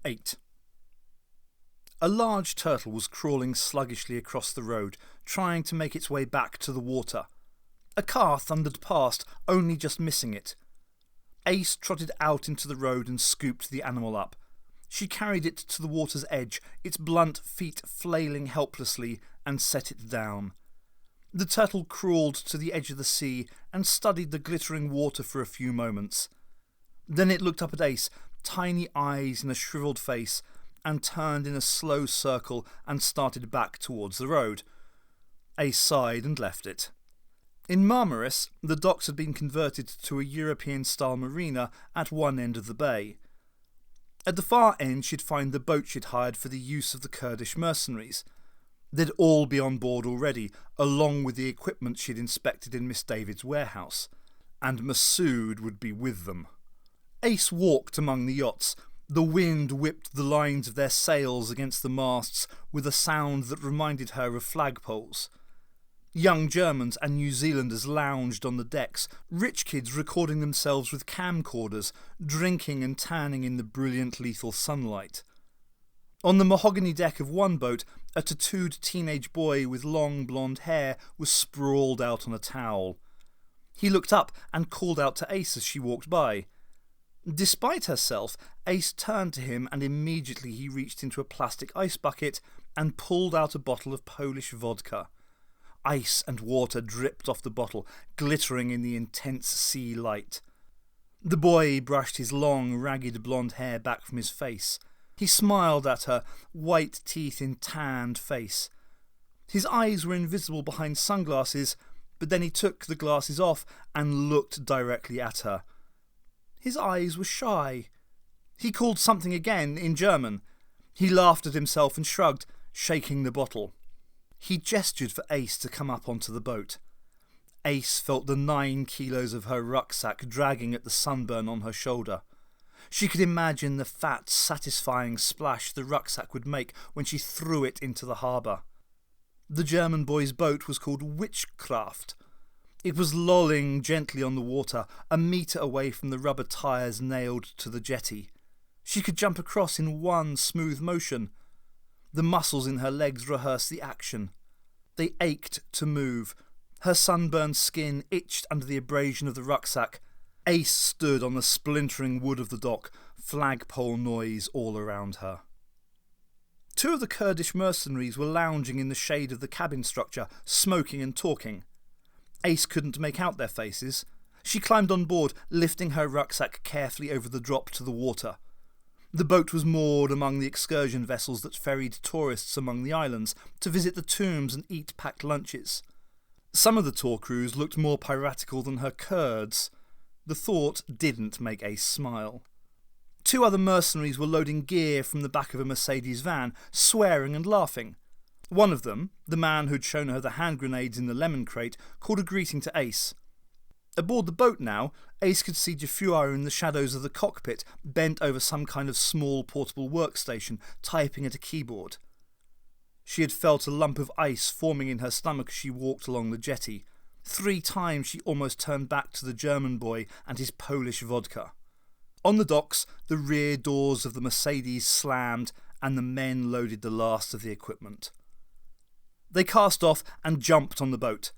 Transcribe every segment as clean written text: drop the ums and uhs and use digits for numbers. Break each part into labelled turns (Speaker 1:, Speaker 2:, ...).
Speaker 1: 8. A large turtle was crawling sluggishly across the road, trying to make its way back to the water. A car thundered past, only just missing it. Ace trotted out into the road and scooped the animal up. She carried it to the water's edge, its blunt feet flailing helplessly, and set it down. The turtle crawled to the edge of the sea and studied the glittering water for a few moments. Then it looked up at Ace, tiny eyes in a shriveled face, and turned in a slow circle and started back towards the road. Ace sighed and left it. In Marmaris, the docks had been converted to a European-style marina at one end of the bay. At the far end she'd find the boat she'd hired for the use of the Kurdish mercenaries. They'd all be on board already, along with the equipment she'd inspected in Miss David's warehouse. And Masood would be with them. Ace walked among the yachts. The wind whipped the lines of their sails against the masts with a sound that reminded her of flagpoles. Young Germans and New Zealanders lounged on the decks, rich kids recording themselves with camcorders, drinking and tanning in the brilliant lethal sunlight. On the mahogany deck of one boat, a tattooed teenage boy with long blonde hair was sprawled out on a towel. He looked up and called out to Ace as she walked by. Despite herself, Ace turned to him and immediately he reached into a plastic ice bucket and pulled out a bottle of Polish vodka. Ice and water dripped off the bottle, glittering in the intense sea light. The boy brushed his long, ragged blonde hair back from his face. He smiled at her, white teeth in tanned face. His eyes were invisible behind sunglasses, but then he took the glasses off and looked directly at her. His eyes were shy. He called something again in German. He laughed at himself and shrugged, shaking the bottle. He gestured for Ace to come up onto the boat. Ace felt the 9 kilos of her rucksack dragging at the sunburn on her shoulder. She could imagine the fat, satisfying splash the rucksack would make when she threw it into the harbour. The German boy's boat was called Witchcraft. It was lolling gently on the water, a metre away from the rubber tyres nailed to the jetty. She could jump across in one smooth motion. The muscles in her legs rehearsed the action. They ached to move. Her sunburned skin itched under the abrasion of the rucksack. Ace stood on the splintering wood of the dock, flagpole noise all around her. 2 of the Kurdish mercenaries were lounging in the shade of the cabin structure, smoking and talking. Ace couldn't make out their faces. She climbed on board, lifting her rucksack carefully over the drop to the water. The boat was moored among the excursion vessels that ferried tourists among the islands to visit the tombs and eat packed lunches. Some of the tour crews looked more piratical than her Kurds. The thought didn't make Ace smile. 2 other mercenaries were loading gear from the back of a Mercedes van, swearing and laughing. One of them, the man who'd shown her the hand grenades in the lemon crate, called a greeting to Ace. Aboard the boat now, Ace could see Jafua in the shadows of the cockpit, bent over some kind of small portable workstation, typing at a keyboard. She had felt a lump of ice forming in her stomach as she walked along the jetty. 3 times she almost turned back to the German boy and his Polish vodka. On the docks, the rear doors of the Mercedes slammed and the men loaded the last of the equipment. They cast off and jumped on the boat.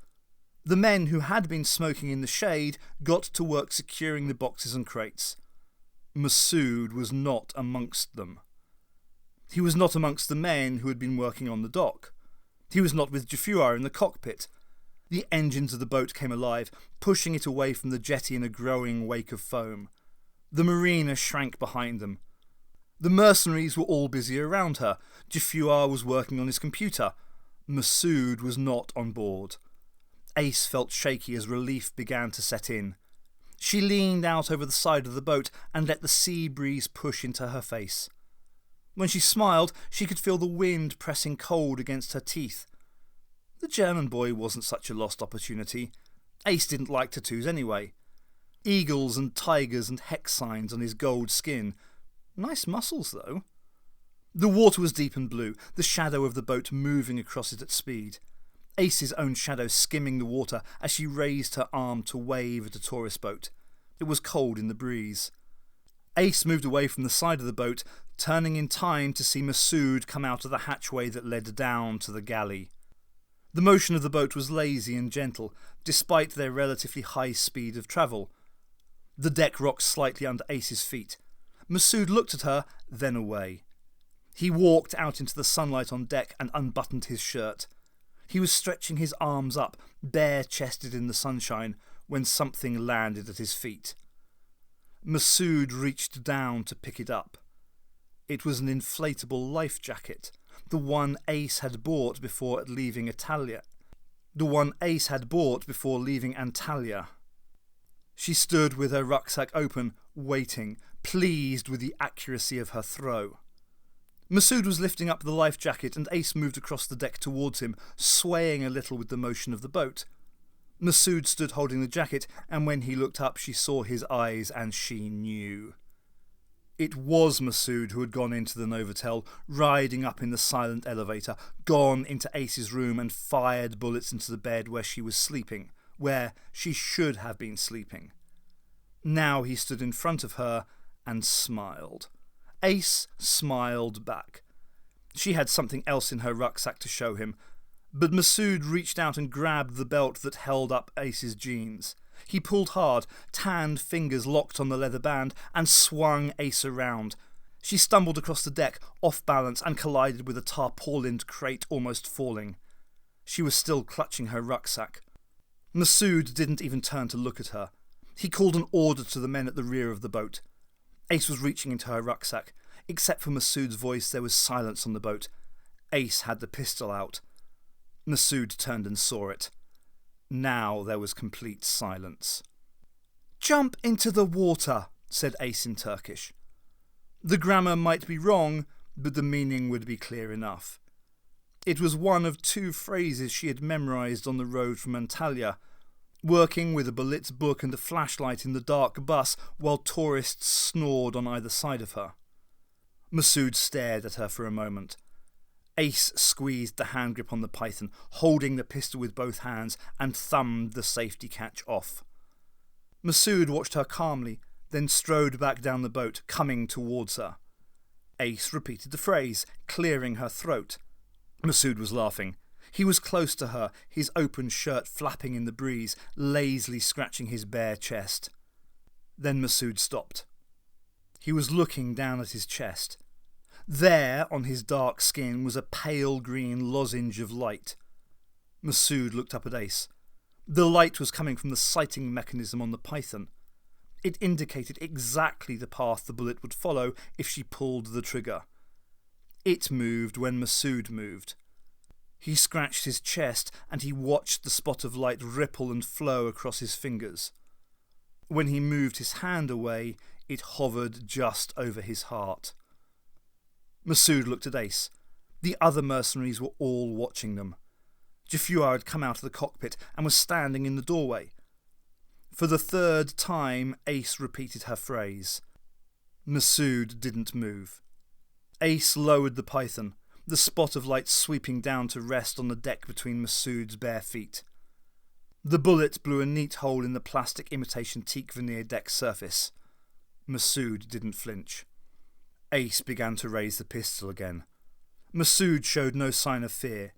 Speaker 1: The men who had been smoking in the shade got to work securing the boxes and crates. Masood was not amongst them. He was not amongst the men who had been working on the dock. He was not with Jafua in the cockpit. The engines of the boat came alive, pushing it away from the jetty in a growing wake of foam. The marina shrank behind them. The mercenaries were all busy around her. Jafua was working on his computer. Masood was not on board. Ace felt shaky as relief began to set in. She leaned out over the side of the boat and let the sea breeze push into her face. When she smiled, she could feel the wind pressing cold against her teeth. The German boy wasn't such a lost opportunity. Ace didn't like tattoos anyway. Eagles and tigers and hex signs on his gold skin. Nice muscles, though. The water was deep and blue, the shadow of the boat moving across it at speed. Ace's own shadow skimming the water as she raised her arm to wave at a tourist boat. It was cold in the breeze. Ace moved away from the side of the boat, turning in time to see Masood come out of the hatchway that led down to the galley. The motion of the boat was lazy and gentle, despite their relatively high speed of travel. The deck rocked slightly under Ace's feet. Masood looked at her, then away. He walked out into the sunlight on deck and unbuttoned his shirt. He was stretching his arms up, bare-chested in the sunshine, when something landed at his feet. Masood reached down to pick it up. It was an inflatable life jacket, the one Ace had bought before leaving Antalya. She stood with her rucksack open, waiting, pleased with the accuracy of her throw. Masood was lifting up the life jacket and Ace moved across the deck towards him, swaying a little with the motion of the boat. Masood stood holding the jacket, and when he looked up she saw his eyes and she knew. It was Masood who had gone into the Novotel, riding up in the silent elevator, gone into Ace's room and fired bullets into the bed where she was sleeping, where she should have been sleeping. Now he stood in front of her and smiled. Ace smiled back. She had something else in her rucksack to show him, but Masood reached out and grabbed the belt that held up Ace's jeans. He pulled hard, tanned fingers locked on the leather band, and swung Ace around. She stumbled across the deck, off balance, and collided with a tarpaulined crate, almost falling. She was still clutching her rucksack. Masood didn't even turn to look at her. He called an order to the men at the rear of the boat. Ace was reaching into her rucksack. Except for Masood's voice, there was silence on the boat. Ace had the pistol out. Masood turned and saw it. Now there was complete silence. "Jump into the water," said Ace in Turkish. The grammar might be wrong, but the meaning would be clear enough. It was one of 2 phrases she had memorised on the road from Antalya, working with a Bolitz book and a flashlight in the dark bus while tourists snored on either side of her. Masood stared at her for a moment. Ace squeezed the hand grip on the python, holding the pistol with both hands, and thumbed the safety catch off. Masood watched her calmly, then strode back down the boat, coming towards her. Ace repeated the phrase, clearing her throat. Masood was laughing. He was close to her, his open shirt flapping in the breeze, lazily scratching his bare chest. Then Masood stopped. He was looking down at his chest. There, on his dark skin, was a pale green lozenge of light. Masood looked up at Ace. The light was coming from the sighting mechanism on the python. It indicated exactly the path the bullet would follow if she pulled the trigger. It moved when Masood moved. He scratched his chest and he watched the spot of light ripple and flow across his fingers. When he moved his hand away, it hovered just over his heart. Masood looked at Ace. The other mercenaries were all watching them. Jafua had come out of the cockpit and was standing in the doorway. For the 3rd time, Ace repeated her phrase. Masood didn't move. Ace lowered the python, the spot of light sweeping down to rest on the deck between Masood's bare feet. The bullet blew a neat hole in the plastic imitation teak veneer deck surface. Masood didn't flinch. Ace began to raise the pistol again. Masood showed no sign of fear.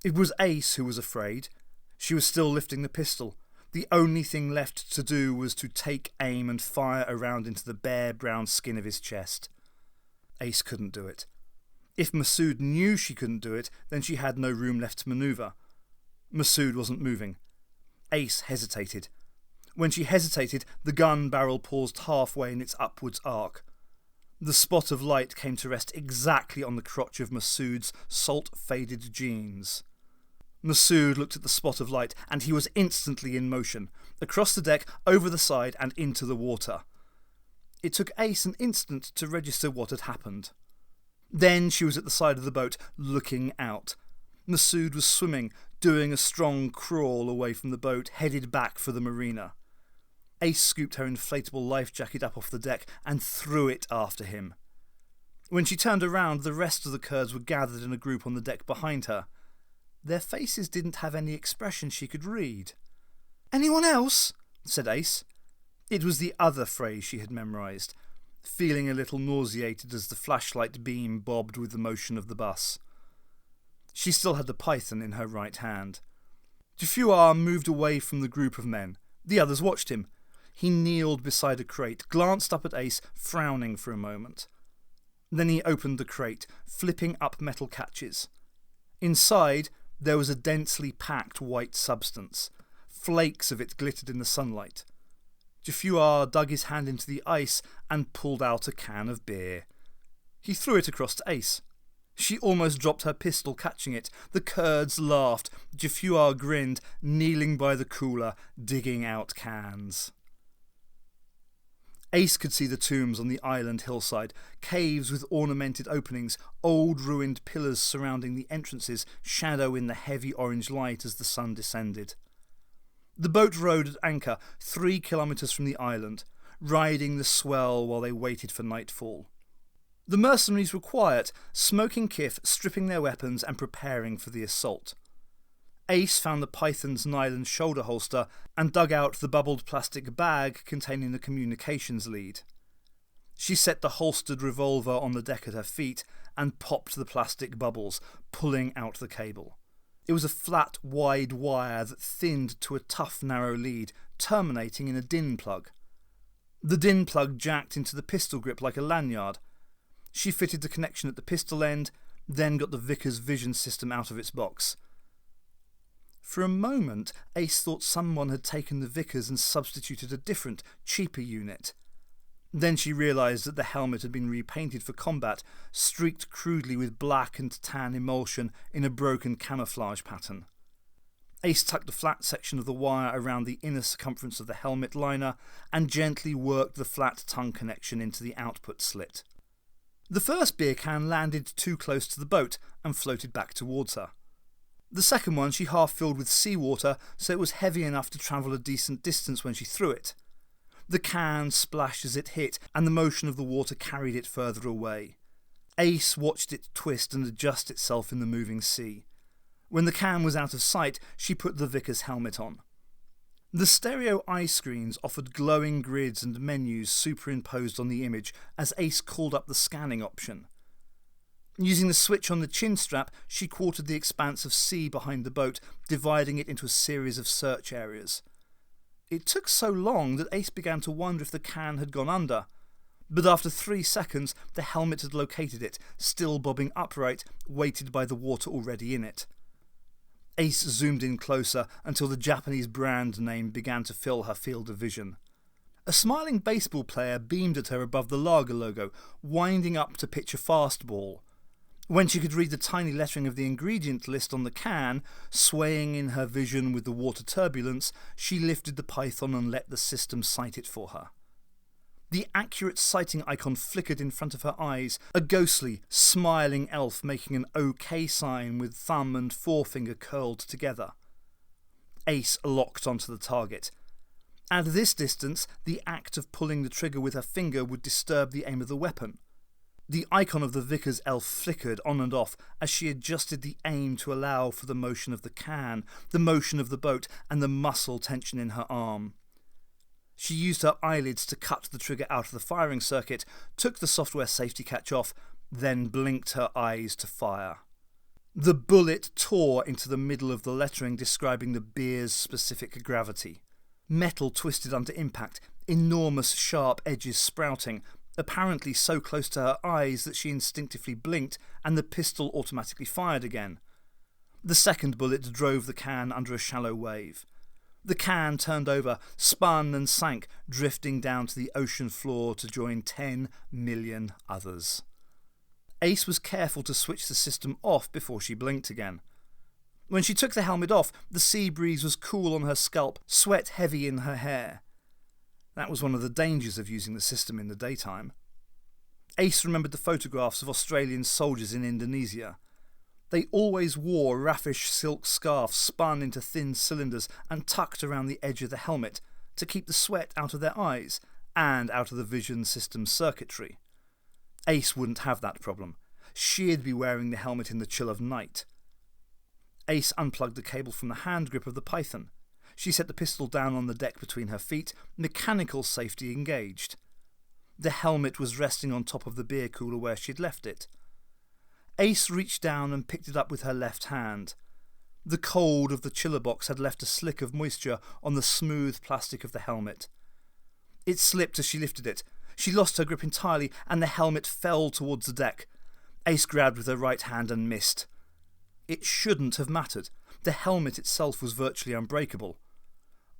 Speaker 1: It was Ace who was afraid. She was still lifting the pistol. The only thing left to do was to take aim and fire around into the bare brown skin of his chest. Ace couldn't do it. If Masood knew she couldn't do it, then she had no room left to manoeuvre. Masood wasn't moving. Ace hesitated. When she hesitated, the gun barrel paused halfway in its upwards arc. The spot of light came to rest exactly on the crotch of Masood's salt-faded jeans. Masood looked at the spot of light, and he was instantly in motion, across the deck, over the side, and into the water. It took Ace an instant to register what had happened. Then she was at the side of the boat, looking out. Masood was swimming, doing a strong crawl away from the boat, headed back for the marina. Ace scooped her inflatable life jacket up off the deck and threw it after him. When she turned around, the rest of the Kurds were gathered in a group on the deck behind her. Their faces didn't have any expression she could read. "Anyone else?" said Ace. It was the other phrase she had memorised. feeling a little nauseated as the flashlight beam bobbed with the motion of the bus. She still had the python in her right hand. Jaffuar moved away from the group of men. The others watched him. He kneeled beside a crate, glanced up at Ace, frowning for a moment. Then he opened the crate, flipping up metal catches. Inside, there was a densely packed white substance. Flakes of it glittered in the sunlight. Jaffuar dug his hand into the ice and pulled out a can of beer. He threw it across to Ace. She almost dropped her pistol, catching it. The Kurds laughed. Jaffuar grinned, kneeling by the cooler, digging out cans. Ace could see the tombs on the island hillside, caves with ornamented openings, old ruined pillars surrounding the entrances, shadow in the heavy orange light as the sun descended. The boat rode at anchor 3 kilometres from the island, riding the swell while they waited for nightfall. The mercenaries were quiet, smoking kif, stripping their weapons and preparing for the assault. Ace found the python's nylon shoulder holster and dug out the bubbled plastic bag containing the communications lead. She set the holstered revolver on the deck at her feet and popped the plastic bubbles, pulling out the cable. It was a flat, wide wire that thinned to a tough, narrow lead, terminating in a DIN plug. The DIN plug jacked into the pistol grip like a lanyard. She fitted the connection at the pistol end, then got the Vickers vision system out of its box. For a moment, Ace thought someone had taken the Vickers and substituted a different, cheaper unit. Then she realised that the helmet had been repainted for combat, streaked crudely with black and tan emulsion in a broken camouflage pattern. Ace tucked the flat section of the wire around the inner circumference of the helmet liner and gently worked the flat tongue connection into the output slit. The first beer can landed too close to the boat and floated back towards her. The second one she half filled with seawater, so it was heavy enough to travel a decent distance when she threw it. The can splashed as it hit, and the motion of the water carried it further away. Ace watched it twist and adjust itself in the moving sea. When the can was out of sight, she put the Vickers helmet on. The stereo eye screens offered glowing grids and menus superimposed on the image as Ace called up the scanning option. Using the switch on the chin strap, she quartered the expanse of sea behind the boat, dividing it into a series of search areas. It took so long that Ace began to wonder if the can had gone under, but after 3 seconds the helmet had located it, still bobbing upright, weighted by the water already in it. Ace zoomed in closer until the Japanese brand name began to fill her field of vision. A smiling baseball player beamed at her above the lager logo, winding up to pitch a fastball. When she could read the tiny lettering of the ingredient list on the can, swaying in her vision with the water turbulence, she lifted the python and let the system sight it for her. The accurate sighting icon flickered in front of her eyes, a ghostly, smiling elf making an OK sign with thumb and forefinger curled together. Ace locked onto the target. At this distance, the act of pulling the trigger with her finger would disturb the aim of the weapon. The icon of the Vickers elf flickered on and off as she adjusted the aim to allow for the motion of the can, the motion of the boat, and the muscle tension in her arm. She used her eyelids to cut the trigger out of the firing circuit, took the software safety catch off, then blinked her eyes to fire. The bullet tore into the middle of the lettering describing the beer's specific gravity. Metal twisted under impact, enormous sharp edges sprouting, apparently so close to her eyes that she instinctively blinked and the pistol automatically fired again. The second bullet drove the can under a shallow wave. The can turned over, spun and sank, drifting down to the ocean floor to join 10 million others. Ace was careful to switch the system off before she blinked again. When she took the helmet off, the sea breeze was cool on her scalp, sweat heavy in her hair. That was one of the dangers of using the system in the daytime. Ace remembered the photographs of Australian soldiers in Indonesia. They always wore raffish silk scarves spun into thin cylinders and tucked around the edge of the helmet to keep the sweat out of their eyes and out of the vision system circuitry. Ace wouldn't have that problem. She'd be wearing the helmet in the chill of night. Ace unplugged the cable from the hand grip of the python. She set the pistol down on the deck between her feet, mechanical safety engaged. The helmet was resting on top of the beer cooler where she'd left it. Ace reached down and picked it up with her left hand. The cold of the chiller box had left a slick of moisture on the smooth plastic of the helmet. It slipped as she lifted it. She lost her grip entirely and the helmet fell towards the deck. Ace grabbed with her right hand and missed. It shouldn't have mattered. The helmet itself was virtually unbreakable.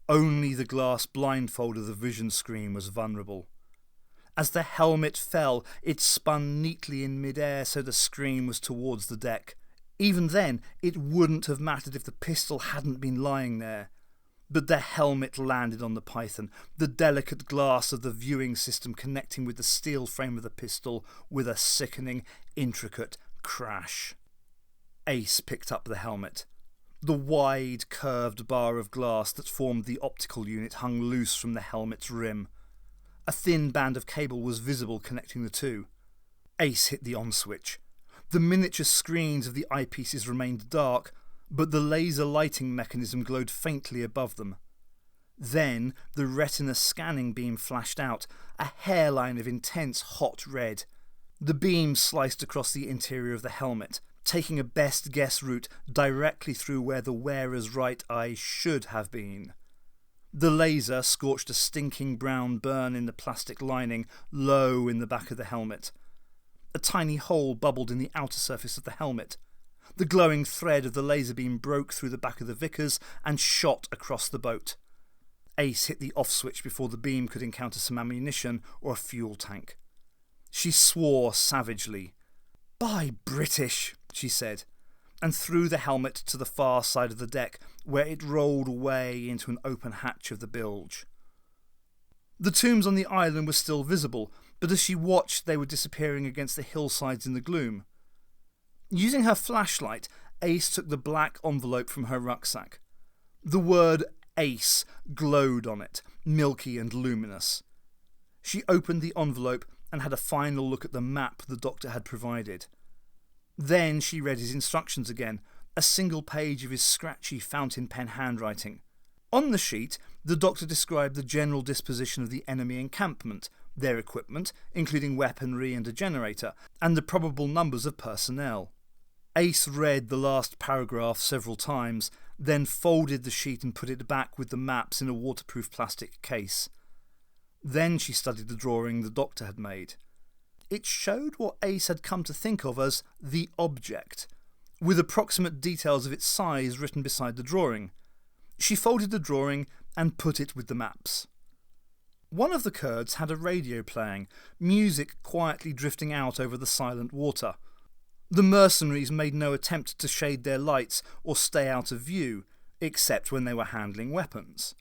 Speaker 1: Only the glass blindfold of the vision screen was vulnerable. As the helmet fell, it spun neatly in mid-air so the screen was towards the deck. Even then, it wouldn't have mattered if the pistol hadn't been lying there. But the helmet landed on the Python, the delicate glass of the viewing system connecting with the steel frame of the pistol with a sickening, intricate crash. Ace picked up the helmet. The wide, curved bar of glass that formed the optical unit hung loose from the helmet's rim. A thin band of cable was visible connecting the two. Ace hit the on switch. The miniature screens of the eyepieces remained dark, but the laser lighting mechanism glowed faintly above them. Then the retina scanning beam flashed out, a hairline of intense hot red. The beam sliced across the interior of the helmet, taking a best guess route directly through where the wearer's right eye should have been. The laser scorched a stinking brown burn in the plastic lining low in the back of the helmet. A tiny hole bubbled in the outer surface of the helmet. The glowing thread of the laser beam broke through the back of the Vickers and shot across the boat. Ace hit the off switch before the beam could encounter some ammunition or a fuel tank. She swore savagely. "By British," she said, and threw the helmet to the far side of the deck, where it rolled away into an open hatch of the bilge. The tombs on the island were still visible, but as she watched they were disappearing against the hillsides in the gloom. Using her flashlight, Ace took the black envelope from her rucksack. The word Ace glowed on it, milky and luminous. She opened the envelope and had a final look at the map the doctor had provided. Then she read his instructions again, a single page of his scratchy fountain pen handwriting. On the sheet, the doctor described the general disposition of the enemy encampment, their equipment, including weaponry and a generator, and the probable numbers of personnel. Ace read the last paragraph several times, then folded the sheet and put it back with the maps in a waterproof plastic case. Then she studied the drawing the doctor had made. It showed what Ace had come to think of as the object, with approximate details of its size written beside the drawing. She folded the drawing and put it with the maps. One of the Kurds had a radio playing, music quietly drifting out over the silent water. The mercenaries made no attempt to shade their lights or stay out of view, except when they were handling weapons.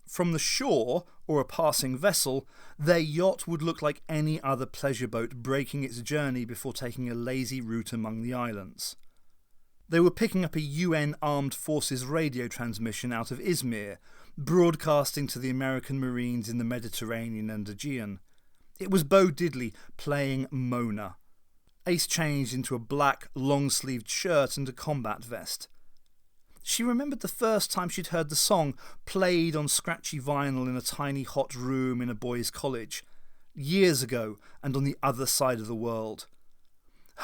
Speaker 1: From the shore, or a passing vessel, their yacht would look like any other pleasure boat breaking its journey before taking a lazy route among the islands. They were picking up a UN Armed Forces radio transmission out of Izmir, broadcasting to the American Marines in the Mediterranean and Aegean. It was Bo Diddley playing Mona. Ace changed into a black, long-sleeved shirt and a combat vest. She remembered the first time she'd heard the song played on scratchy vinyl in a tiny hot room in a boys' college, years ago and on the other side of the world.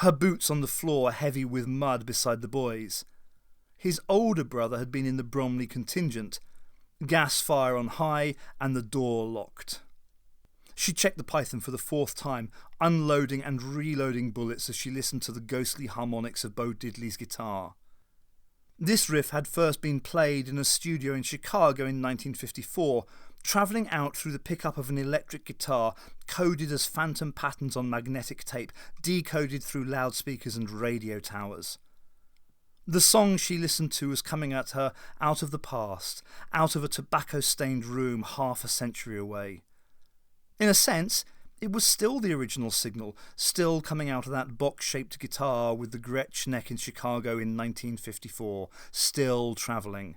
Speaker 1: Her boots on the floor heavy with mud beside the boys. His older brother had been in the Bromley contingent. Gas fire on high and the door locked. She checked the Python for the fourth time, unloading and reloading bullets as she listened to the ghostly harmonics of Bo Diddley's guitar. This riff had first been played in a studio in Chicago in 1954, travelling out through the pickup of an electric guitar coded as phantom patterns on magnetic tape, decoded through loudspeakers and radio towers. The song she listened to was coming at her out of the past, out of a tobacco-stained room half a century away. In a sense, it was still the original signal, still coming out of that box-shaped guitar with the Gretsch neck in Chicago in 1954, still travelling.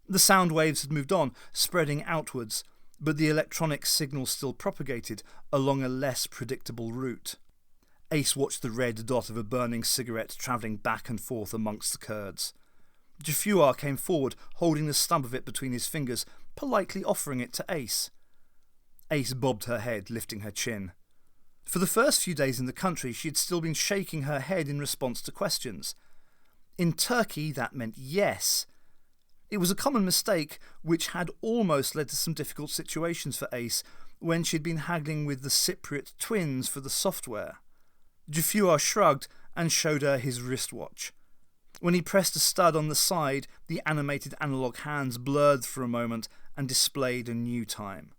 Speaker 1: The sound waves had moved on, spreading outwards, but the electronic signal still propagated along a less predictable route. Ace watched the red dot of a burning cigarette travelling back and forth amongst the Kurds. Jafuar came forward, holding the stub of it between his fingers, politely offering it to Ace. Ace bobbed her head, lifting her chin. For the first few days in the country, she had still been shaking her head in response to questions. In Turkey, that meant yes. It was a common mistake which had almost led to some difficult situations for Ace when she had been haggling with the Cypriot twins for the software. Jafua shrugged and showed her his wristwatch. When he pressed a stud on the side, the animated analog hands blurred for a moment and displayed a new time.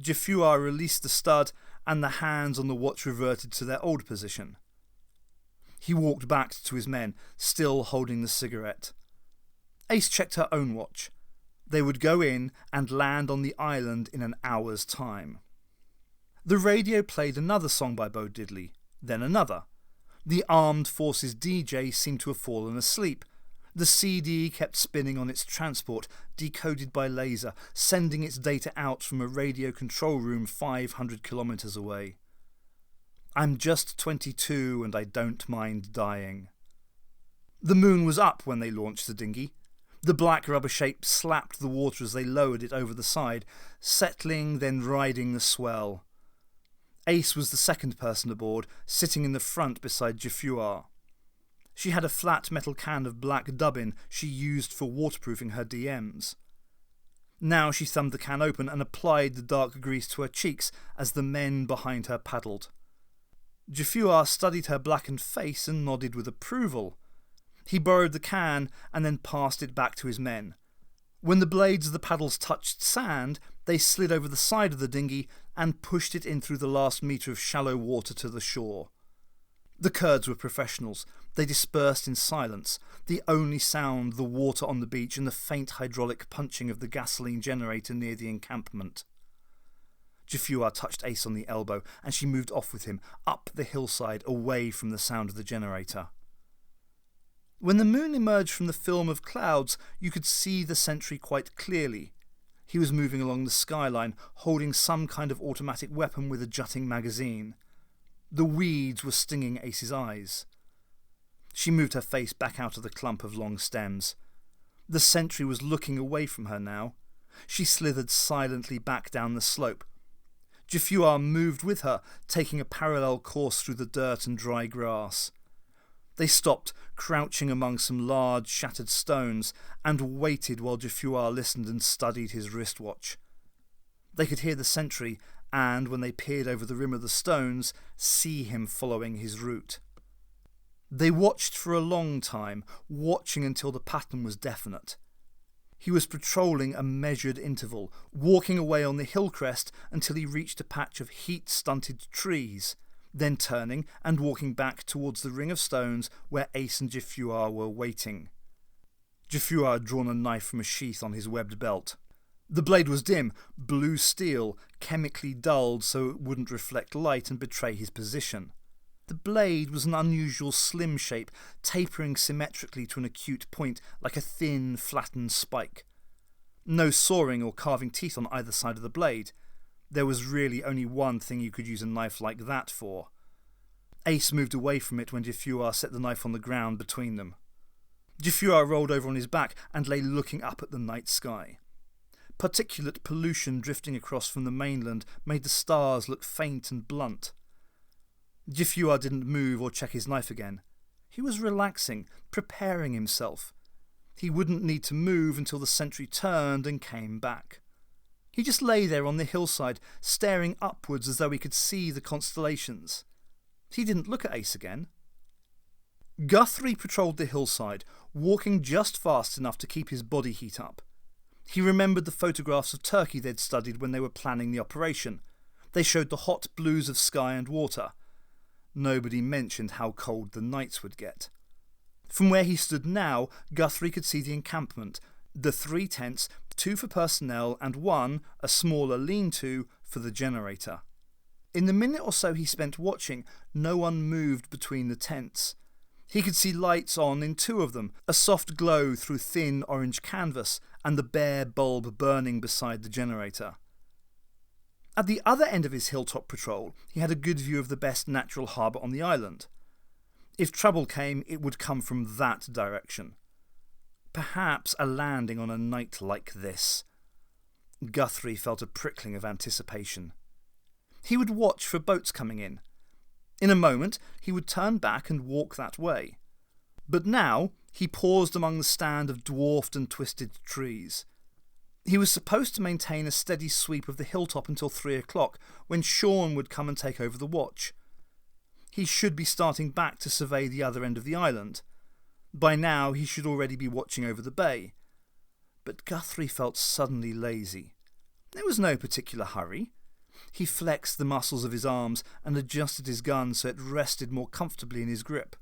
Speaker 1: Jafua released the stud and the hands on the watch reverted to their old position. He walked back to his men, still holding the cigarette. Ace checked her own watch. They would go in and land on the island in an hour's time. The radio played another song by Bo Diddley, then another. The armed forces DJ seemed to have fallen asleep. The CD kept spinning on its transport, decoded by laser, sending its data out from a radio control room 500 kilometres away. I'm just 22 and I don't mind dying. The moon was up when they launched the dinghy. The black rubber shape slapped the water as they lowered it over the side, settling, then riding the swell. Ace was the second person aboard, sitting in the front beside Jafua. She had a flat metal can of black dubbin she used for waterproofing her DMs. Now she thumbed the can open and applied the dark grease to her cheeks as the men behind her paddled. Jafua studied her blackened face and nodded with approval. He borrowed the can and then passed it back to his men. When the blades of the paddles touched sand, they slid over the side of the dinghy and pushed it in through the last metre of shallow water to the shore. The Kurds were professionals. They dispersed in silence, the only sound the water on the beach and the faint hydraulic punching of the gasoline generator near the encampment. Jafua touched Ace on the elbow and she moved off with him, up the hillside, away from the sound of the generator. When the moon emerged from the film of clouds, you could see the sentry quite clearly. He was moving along the skyline, holding some kind of automatic weapon with a jutting magazine. The weeds were stinging Ace's eyes. She moved her face back out of the clump of long stems. The sentry was looking away from her now. She slithered silently back down the slope. Jafua moved with her, taking a parallel course through the dirt and dry grass. They stopped, crouching among some large shattered stones, and waited while Jafua listened and studied his wristwatch. They could hear the sentry and, when they peered over the rim of the stones, see him following his route. They watched for a long time, watching until the pattern was definite. He was patrolling a measured interval, walking away on the hill crest until he reached a patch of heat-stunted trees, then turning and walking back towards the ring of stones where Ace and Jafua were waiting. Jafua had drawn a knife from a sheath on his webbed belt. The blade was dim, blue steel, chemically dulled so it wouldn't reflect light and betray his position. The blade was an unusual slim shape, tapering symmetrically to an acute point like a thin, flattened spike. No sawing or carving teeth on either side of the blade. There was really only one thing you could use a knife like that for. Ace moved away from it when Jafua set the knife on the ground between them. Jafua rolled over on his back and lay looking up at the night sky. Particulate pollution drifting across from the mainland made the stars look faint and blunt. Jafua didn't move or check his knife again. He was relaxing, preparing himself. He wouldn't need to move until the sentry turned and came back. He just lay there on the hillside, staring upwards as though he could see the constellations. He didn't look at Ace again. Guthrie patrolled the hillside, walking just fast enough to keep his body heat up. He remembered the photographs of Turkey they'd studied when they were planning the operation. They showed the hot blues of sky and water. Nobody mentioned how cold the nights would get. From where he stood now, Guthrie could see the encampment, the 3 tents, 2 for personnel and 1, a smaller lean-to, for the generator. In the minute or so he spent watching, no one moved between the tents. He could see lights on in 2 of them, a soft glow through thin orange canvas, and the bare bulb burning beside the generator. At the other end of his hilltop patrol, he had a good view of the best natural harbour on the island. If trouble came, it would come from that direction. Perhaps a landing on a night like this. Guthrie felt a prickling of anticipation. He would watch for boats coming in. In a moment he would turn back and walk that way. But now he paused among the stand of dwarfed and twisted trees. He was supposed to maintain a steady sweep of the hilltop until 3 o'clock, when Sean would come and take over the watch. He should be starting back to survey the other end of the island. By now he should already be watching over the bay. But Guthrie felt suddenly lazy. There was no particular hurry. He flexed the muscles of his arms and adjusted his gun so it rested more comfortably in his grip.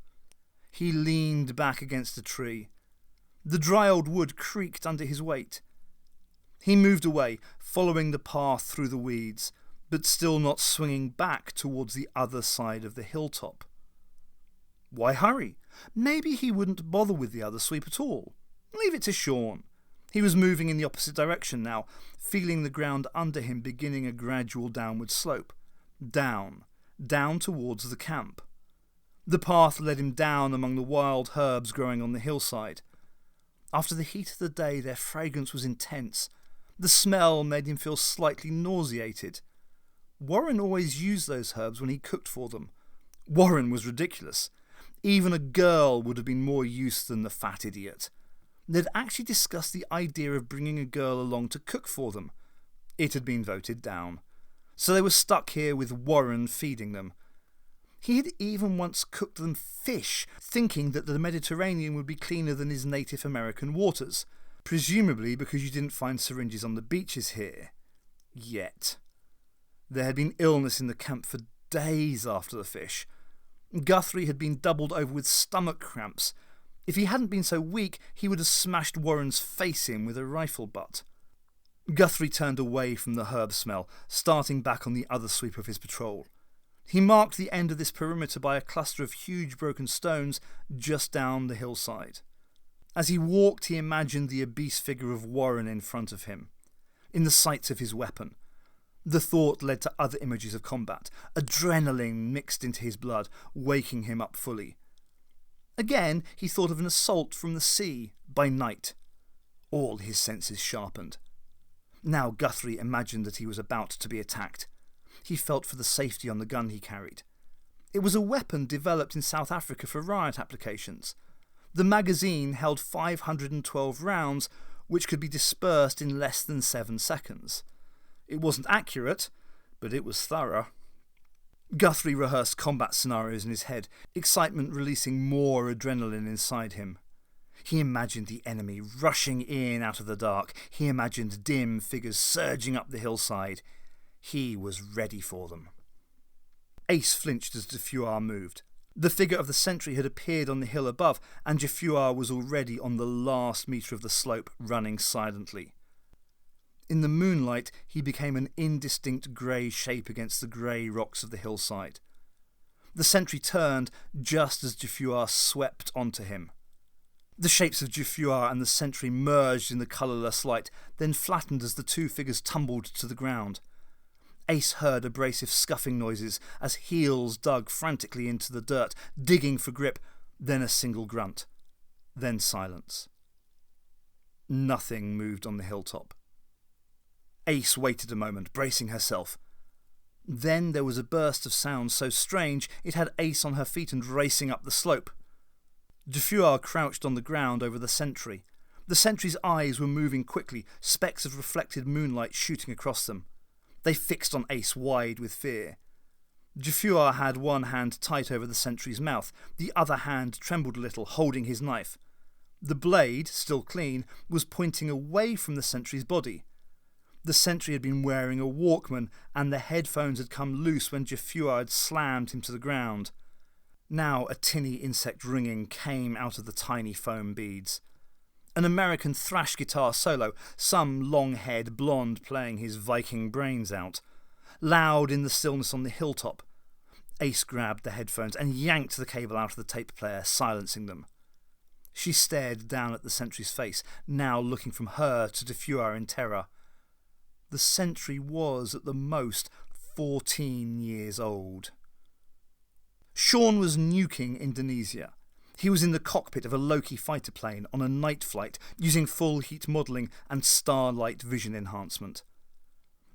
Speaker 1: He leaned back against a tree. The dry old wood creaked under his weight. He moved away, following the path through the weeds, but still not swinging back towards the other side of the hilltop. Why hurry? Maybe he wouldn't bother with the other sweep at all. Leave it to Sean. He was moving in the opposite direction now, feeling the ground under him beginning a gradual downward slope. Down towards the camp. The path led him down among the wild herbs growing on the hillside. After the heat of the day, their fragrance was intense. The smell made him feel slightly nauseated. Warren always used those herbs when he cooked for them. Warren was ridiculous. Even a girl would have been more use than the fat idiot. They'd actually discussed the idea of bringing a girl along to cook for them. It had been voted down. So they were stuck here with Warren feeding them. He had even once cooked them fish, thinking that the Mediterranean would be cleaner than his native American waters. Presumably because you didn't find syringes on the beaches here. Yet. There had been illness in the camp for days after the fish. Guthrie had been doubled over with stomach cramps. If he hadn't been so weak, he would have smashed Warren's face in with a rifle butt. Guthrie turned away from the herb smell, starting back on the other sweep of his patrol. He marked the end of this perimeter by a cluster of huge broken stones just down the hillside. As he walked, he imagined the obese figure of Warren in front of him, in the sights of his weapon. The thought led to other images of combat. Adrenaline mixed into his blood, waking him up fully. Again, he thought of an assault from the sea, by night. All his senses sharpened. Now Guthrie imagined that he was about to be attacked. He felt for the safety on the gun he carried. It was a weapon developed in South Africa for riot applications. The magazine held 512 rounds, which could be dispersed in less than 7 seconds. It wasn't accurate, but it was thorough. Guthrie rehearsed combat scenarios in his head, excitement releasing more adrenaline inside him. He imagined the enemy rushing in out of the dark. He imagined dim figures surging up the hillside. He was ready for them. Ace flinched as Jaffuar moved. The figure of the sentry had appeared on the hill above, and Jaffuar was already on the last metre of the slope, running silently. In the moonlight, he became an indistinct grey shape against the grey rocks of the hillside. The sentry turned just as Jaffuar swept onto him. The shapes of Jaffuar and the sentry merged in the colourless light, then flattened as the two figures tumbled to the ground. Ace heard abrasive scuffing noises as heels dug frantically into the dirt, digging for grip, then a single grunt, then silence. Nothing moved on the hilltop. Ace waited a moment, bracing herself. Then there was a burst of sound so strange it had Ace on her feet and racing up the slope. Jaffuar crouched on the ground over the sentry. The sentry's eyes were moving quickly, specks of reflected moonlight shooting across them. They fixed on Ace wide with fear. Jaffuar had one hand tight over the sentry's mouth. The other hand trembled a little, holding his knife. The blade, still clean, was pointing away from the sentry's body. The sentry had been wearing a Walkman, and the headphones had come loose when Jaffuar had slammed him to the ground. Now a tinny insect ringing came out of the tiny foam beads. An American thrash guitar solo, some long-haired blonde playing his Viking brains out. Loud in the stillness on the hilltop. Ace grabbed the headphones and yanked the cable out of the tape player, silencing them. She stared down at the sentry's face, now looking from her to Jaffuar in terror. The sentry was, at the most, 14 years old. Sean was nuking Indonesia. He was in the cockpit of a Loki fighter plane on a night flight, using full heat modelling and starlight vision enhancement.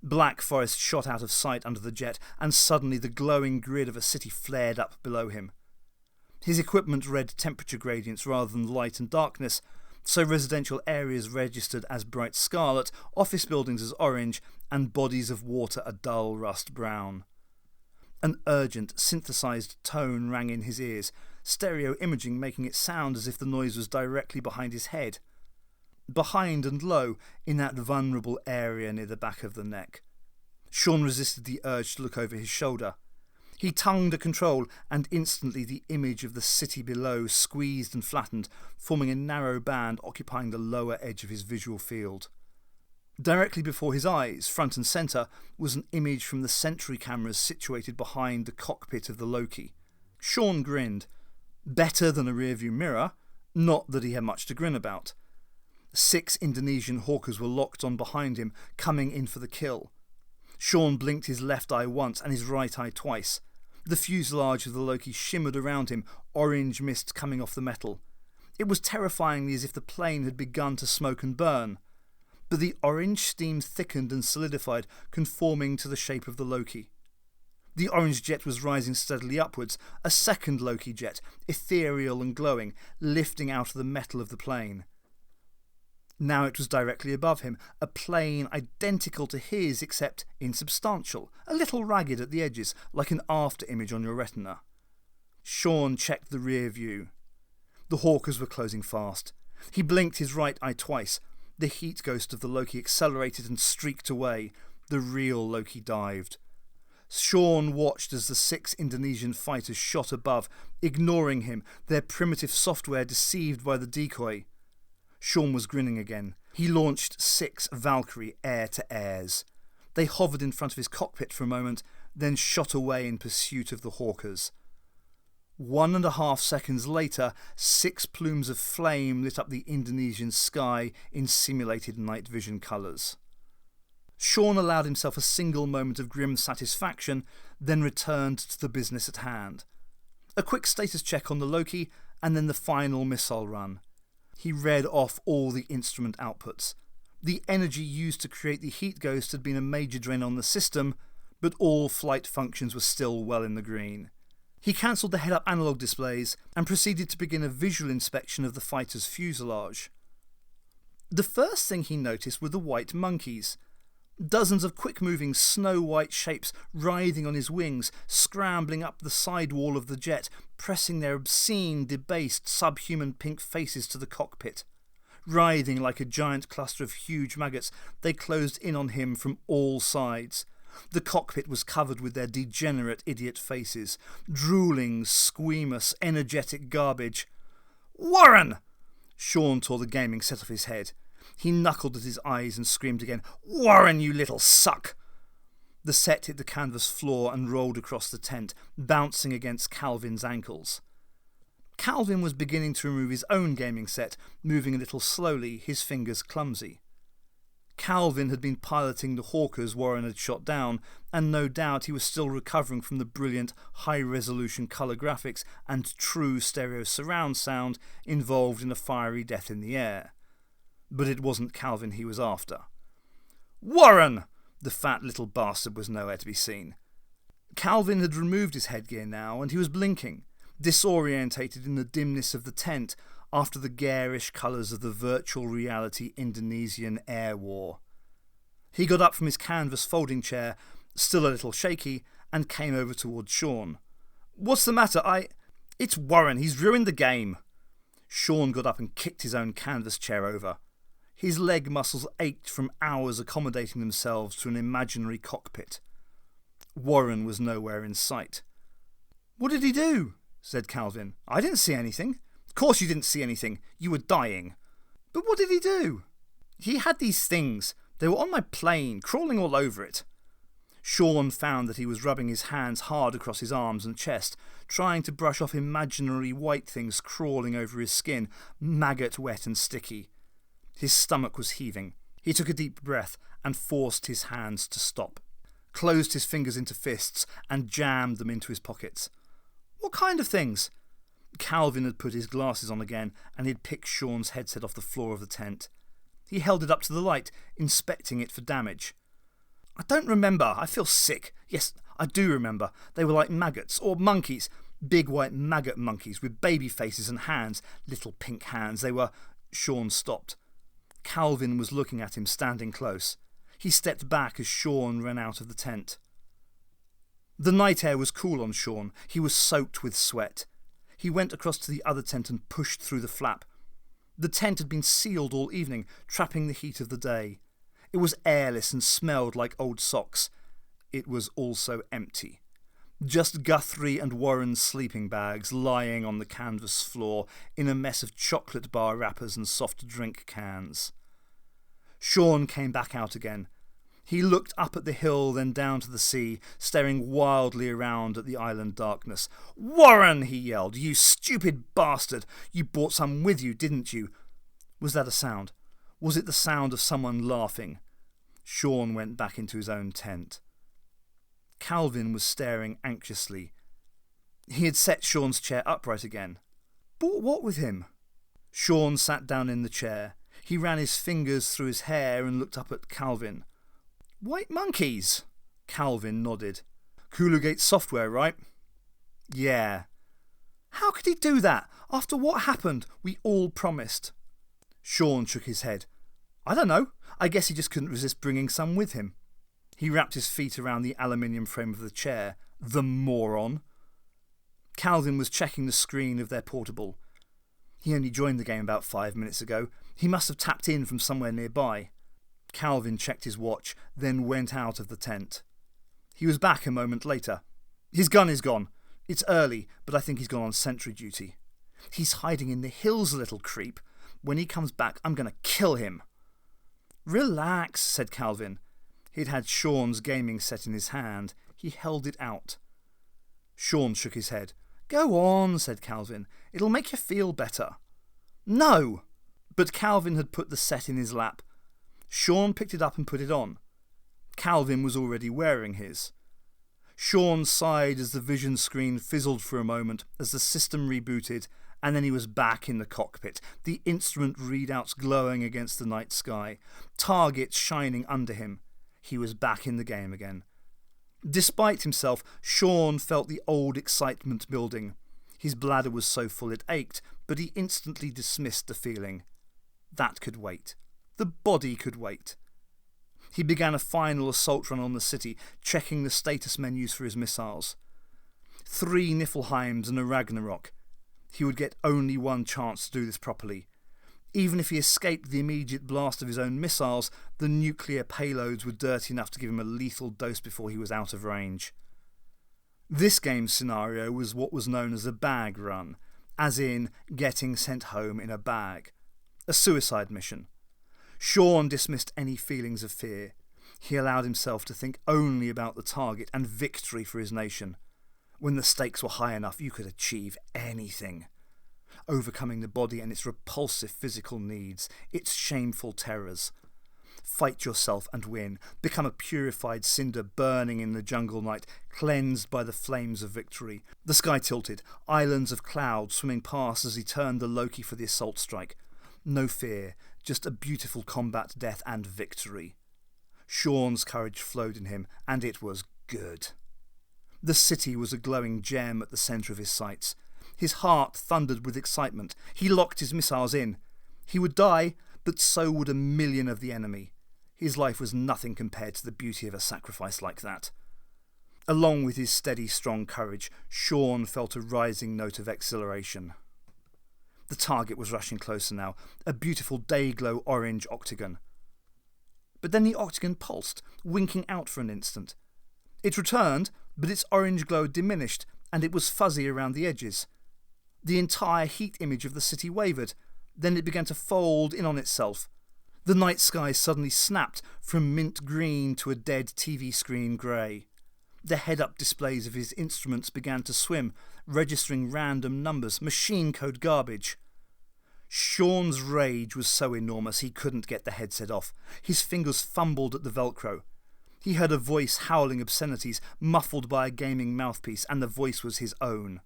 Speaker 1: Black forest shot out of sight under the jet, and suddenly the glowing grid of a city flared up below him. His equipment read temperature gradients rather than light and darkness, so residential areas registered as bright scarlet, office buildings as orange, and bodies of water a dull rust brown. An urgent, synthesized tone rang in his ears, stereo imaging making it sound as if the noise was directly behind his head. Behind and low, in that vulnerable area near the back of the neck. Sean resisted the urge to look over his shoulder. He tongued a control, and instantly the image of the city below squeezed and flattened, forming a narrow band occupying the lower edge of his visual field. Directly before his eyes, front and centre, was an image from the Sentry cameras situated behind the cockpit of the Loki. Sean grinned. Better than a rearview mirror, not that he had much to grin about. 6 Indonesian hawkers were locked on behind him, coming in for the kill. Sean blinked his left eye once and his right eye twice. The fuselage of the Loki shimmered around him, orange mist coming off the metal. It was terrifyingly as if the plane had begun to smoke and burn. But the orange steam thickened and solidified, conforming to the shape of the Loki. The orange jet was rising steadily upwards, a second Loki jet, ethereal and glowing, lifting out of the metal of the plane. Now it was directly above him, a plane identical to his except insubstantial, a little ragged at the edges, like an after image on your retina. Sean checked the rear view. The hawkers were closing fast. He blinked his right eye twice. The heat ghost of the Loki accelerated and streaked away. The real Loki dived. Sean watched as the 6 Indonesian fighters shot above, ignoring him, their primitive software deceived by the decoy. Sean was grinning again. He launched 6 Valkyrie air-to-airs. They hovered in front of his cockpit for a moment, then shot away in pursuit of the hawkers. 1.5 seconds later, 6 plumes of flame lit up the Indonesian sky in simulated night vision colours. Sean allowed himself a single moment of grim satisfaction, then returned to the business at hand. A quick status check on the Loki, and then the final missile run. He read off all the instrument outputs. The energy used to create the heat ghost had been a major drain on the system, but all flight functions were still well in the green. He cancelled the head-up analogue displays and proceeded to begin a visual inspection of the fighter's fuselage. The first thing he noticed were the white monkeys. Dozens of quick-moving snow-white shapes writhing on his wings, scrambling up the sidewall of the jet, pressing their obscene, debased, subhuman pink faces to the cockpit. Writhing like a giant cluster of huge maggots, they closed in on him from all sides. The cockpit was covered with their degenerate idiot faces, drooling, squeamish, energetic garbage. "Warren!" Sean tore the gaming set off his head. He knuckled at his eyes and screamed again, "Warren, you little suck!" The set hit the canvas floor and rolled across the tent, bouncing against Calvin's ankles. Calvin was beginning to remove his own gaming set, moving a little slowly, his fingers clumsy. Calvin had been piloting the hawkers Warren had shot down, and no doubt he was still recovering from the brilliant high-resolution colour graphics and true stereo surround sound involved in a fiery death in the air. But it wasn't Calvin he was after. "Warren!" The fat little bastard was nowhere to be seen. Calvin had removed his headgear now, and he was blinking, disorientated in the dimness of the tent after the garish colours of the virtual reality Indonesian air war. He got up from his canvas folding chair, still a little shaky, and came over towards Sean. "What's the matter? It's Warren, he's ruined the game." Sean got up and kicked his own canvas chair over. His leg muscles ached from hours accommodating themselves to an imaginary cockpit. Warren was nowhere in sight. "What did he do?" said Calvin. "I didn't see anything." "Of course you didn't see anything. You were dying." "But what did he do?" "He had these things. They were on my plane, crawling all over it." Sean found that he was rubbing his hands hard across his arms and chest, trying to brush off imaginary white things crawling over his skin, maggot wet and sticky. His stomach was heaving. He took a deep breath and forced his hands to stop, closed his fingers into fists and jammed them into his pockets. "What kind of things?" Calvin had put his glasses on again and he'd picked Sean's headset off the floor of the tent. He held it up to the light, inspecting it for damage. I don't remember. I feel sick. Yes, I do remember. They were like maggots, or monkeys. Big white maggot monkeys with baby faces and hands, little pink hands. They were... Sean stopped. Calvin was looking at him, standing close. He stepped back as Sean ran out of the tent. The night air was cool on Sean. He was soaked with sweat. He went across to the other tent and pushed through the flap. The tent had been sealed all evening, trapping the heat of the day. It was airless and smelled like old socks. It was also empty. Just Guthrie and Warren's sleeping bags lying on the canvas floor in a mess of chocolate bar wrappers and soft drink cans. Sean came back out again. He looked up at the hill, then down to the sea, staring wildly around at the island darkness. "Warren!" he yelled. "You stupid bastard! You brought some with you, didn't you?" Was that a sound? Was it the sound of someone laughing? Sean went back into his own tent. Calvin was staring anxiously. He had set Sean's chair upright again. Brought what with him? Sean sat down in the chair. He ran his fingers through his hair and looked up at Calvin. "White monkeys?" Calvin nodded. "Coologate software, right?" "Yeah." "How could he do that? After what happened, we all promised." Sean shook his head. "I don't know. I guess he just couldn't resist bringing some with him." He wrapped his feet around the aluminium frame of the chair. The moron. Calvin was checking the screen of their portable. He only joined the game about 5 minutes ago. He must have tapped in from somewhere nearby. Calvin checked his watch, then went out of the tent. He was back a moment later. "His gun is gone. It's early, but I think he's gone on sentry duty. He's hiding in the hills, little creep. When he comes back, I'm going to kill him." "Relax," said Calvin. He'd had Sean's gaming set in his hand. He held it out. Sean shook his head. "Go on," said Calvin. "It'll make you feel better." "No!" But Calvin had put the set in his lap. Sean picked it up and put it on. Calvin was already wearing his. Sean sighed as the vision screen fizzled for a moment as the system rebooted, and then he was back in the cockpit, the instrument readouts glowing against the night sky, targets shining under him. He was back in the game again. Despite himself, Sean felt the old excitement building. His bladder was so full it ached, but he instantly dismissed the feeling. That could wait. The body could wait. He began a final assault run on the city, checking the status menus for his missiles. 3 Niflheims and a Ragnarok. He would get only one chance to do this properly. Even if he escaped the immediate blast of his own missiles, the nuclear payloads were dirty enough to give him a lethal dose before he was out of range. This game's scenario was what was known as a bag run, as in getting sent home in a bag. A suicide mission. Sean dismissed any feelings of fear. He allowed himself to think only about the target and victory for his nation. When the stakes were high enough, you could achieve anything. Overcoming the body and its repulsive physical needs, its shameful terrors. Fight yourself and win. Become a purified cinder burning in the jungle night, cleansed by the flames of victory. The sky tilted, islands of cloud swimming past as he turned the Loki for the assault strike. No fear, just a beautiful combat, death and victory. Sean's courage flowed in him, and it was good. The city was a glowing gem at the centre of his sights. His heart thundered with excitement. He locked his missiles in. He would die, but so would 1,000,000 of the enemy. His life was nothing compared to the beauty of a sacrifice like that. Along with his steady, strong courage, Sean felt a rising note of exhilaration. The target was rushing closer now, a beautiful day-glow orange octagon. But then the octagon pulsed, winking out for an instant. It returned, but its orange glow diminished, and it was fuzzy around the edges. The entire heat image of the city wavered. Then it began to fold in on itself. The night sky suddenly snapped from mint green to a dead TV screen grey. The head-up displays of his instruments began to swim, registering random numbers, machine code garbage. Sean's rage was so enormous he couldn't get the headset off. His fingers fumbled at the Velcro. He heard a voice howling obscenities, muffled by a gaming mouthpiece, and the voice was his own.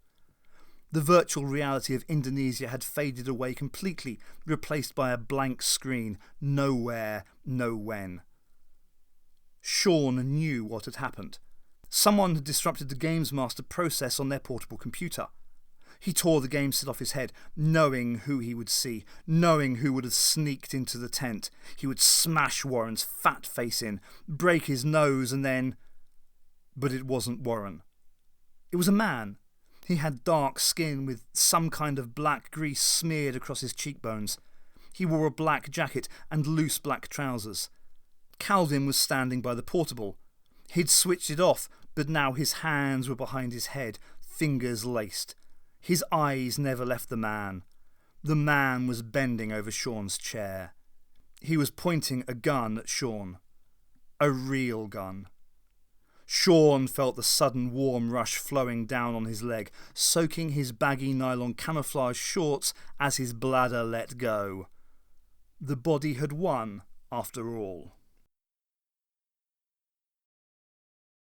Speaker 1: The virtual reality of Indonesia had faded away completely, replaced by a blank screen. Nowhere, no when. Sean knew what had happened. Someone had disrupted the Games Master process on their portable computer. He tore the game set off his head, knowing who he would see, knowing who would have sneaked into the tent. He would smash Warren's fat face in, break his nose, and then... But it wasn't Warren. It was a man. He had dark skin with some kind of black grease smeared across his cheekbones. He wore a black jacket and loose black trousers. Calvin was standing by the portable. He'd switched it off, but now his hands were behind his head, fingers laced. His eyes never left the man. The man was bending over Sean's chair. He was pointing a gun at Sean. A real gun. Sean felt the sudden warm rush flowing down on his leg, soaking his baggy nylon camouflage shorts as his bladder let go. The body had won, after all.